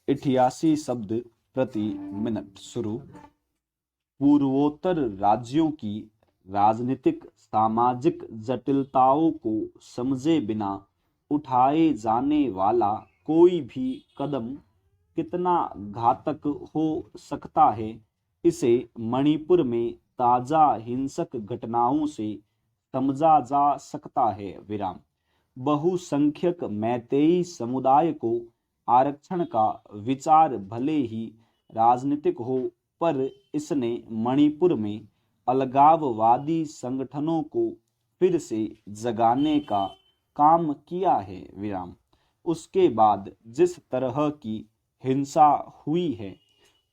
88 शब्द प्रति मिनट। शुरू। पूर्वोत्तर राज्यों की राजनीतिक सामाजिक जटिलताओं को समझे बिना उठाए जाने वाला कोई भी कदम कितना घातक हो सकता है, इसे मणिपुर में ताजा हिंसक घटनाओं से समझा जा सकता है। विराम। बहुसंख्यक मैतेई समुदाय को आरक्षण का विचार भले ही राजनीतिक हो, पर इसने मणिपुर में अलगाववादी संगठनों को फिर से जगाने का काम किया है। विराम। उसके बाद जिस तरह की हिंसा हुई है,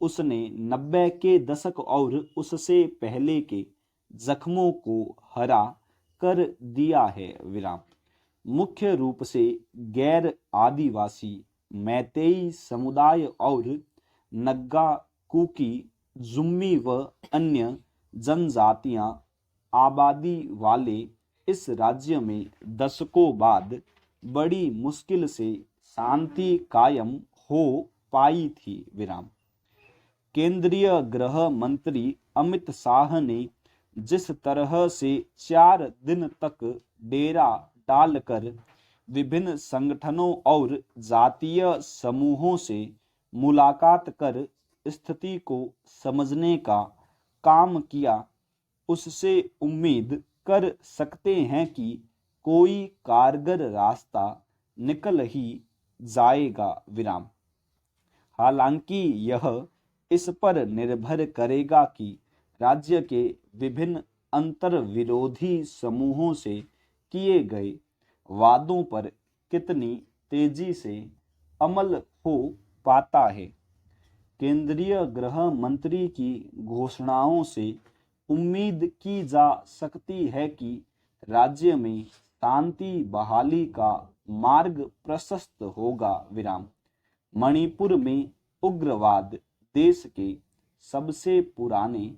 उसने 90 के दशक और उससे पहले के जख्मों को हरा कर दिया है। विराम। मुख्य रूप से गैर आदिवासी मैतेई समुदाय और नग्गा, कुकी, जुम्मी व अन्य जनजातियां आबादी वाले इस राज्य में दशकों बाद बड़ी मुश्किल से शांति कायम हो पाई थी। विराम। केंद्रीय गृह मंत्री अमित शाह ने जिस तरह से 4 दिन तक डेरा डालकर विभिन्न संगठनों और जातीय समूहों से मुलाकात कर स्थिति को समझने का काम किया, उससे उम्मीद कर सकते हैं कि कोई कारगर रास्ता निकल ही जाएगा। विराम। हालांकि यह इस पर निर्भर करेगा कि राज्य के विभिन्न अंतर विरोधी समूहों से किए गए वादों पर कितनी तेजी से अमल हो पाता है। केंद्रीय गृह मंत्री की घोषणाओं से उम्मीद की जा सकती है कि राज्य में शांति बहाली का मार्ग प्रशस्त होगा। विराम। मणिपुर में उग्रवाद देश के सबसे पुराने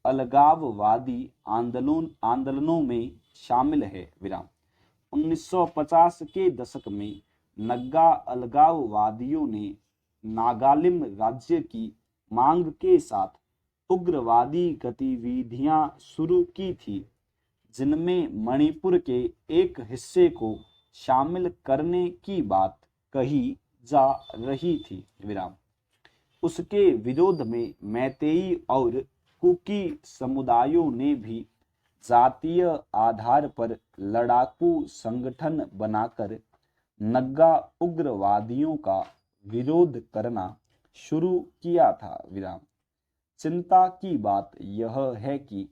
अलगाववादी आंदोलनों में शामिल है। विराम। 1950 के दशक में नग्गा अलगाववादियों ने नागालिम राज्य की मांग के साथ उग्रवादी गतिविधियां शुरू की थी, जिनमें मणिपुर के एक हिस्से को शामिल करने की बात कही जा रही थी। विराम। उसके विरोध में मैतेई और कुकी समुदायों ने भी जातीय आधार पर लड़ाकू संगठन बनाकर नग्गा उग्रवादियों का विरोध करना शुरू किया था। विराम। चिंता की बात यह है कि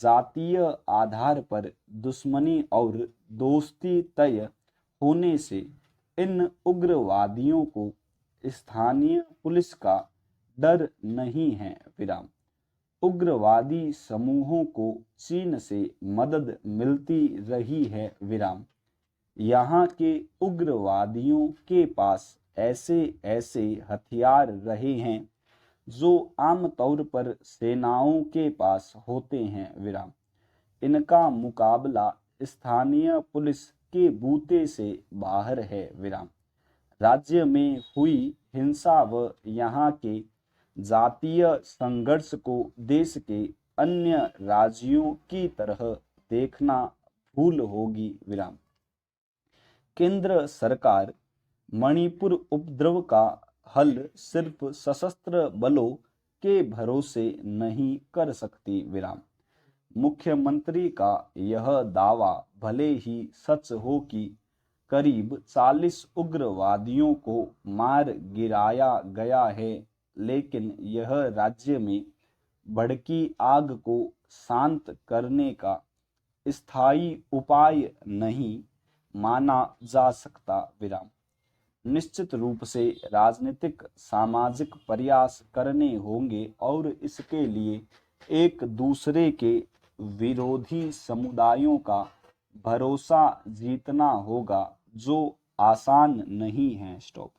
जातीय आधार पर दुश्मनी और दोस्ती तय होने से इन उग्रवादियों को स्थानीय पुलिस का डर नहीं है। विराम। उग्रवादी समूहों को चीन से मदद मिलती रही है। विराम। यहाँ के उग्रवादियों के पास ऐसे हथियार रहे हैं जो आमतौर पर सेनाओं के पास होते हैं। विराम। इनका मुकाबला स्थानीय पुलिस के बूते से बाहर है। विराम। राज्य में हुई हिंसा व यहाँ के जातीय संघर्ष को देश के अन्य राज्यों की तरह देखना भूल होगी। विराम। केंद्र सरकार मणिपुर उपद्रव का हल सिर्फ सशस्त्र बलों के भरोसे नहीं कर सकती। विराम। मुख्यमंत्री का यह दावा भले ही सच हो कि करीब 40 उग्रवादियों को मार गिराया गया है, लेकिन यह राज्य में भड़की आग को शांत करने का स्थायी उपाय नहीं माना जा सकता। विराम। निश्चित रूप से राजनीतिक सामाजिक प्रयास करने होंगे और इसके लिए एक दूसरे के विरोधी समुदायों का भरोसा जीतना होगा, जो आसान नहीं है। स्टॉप।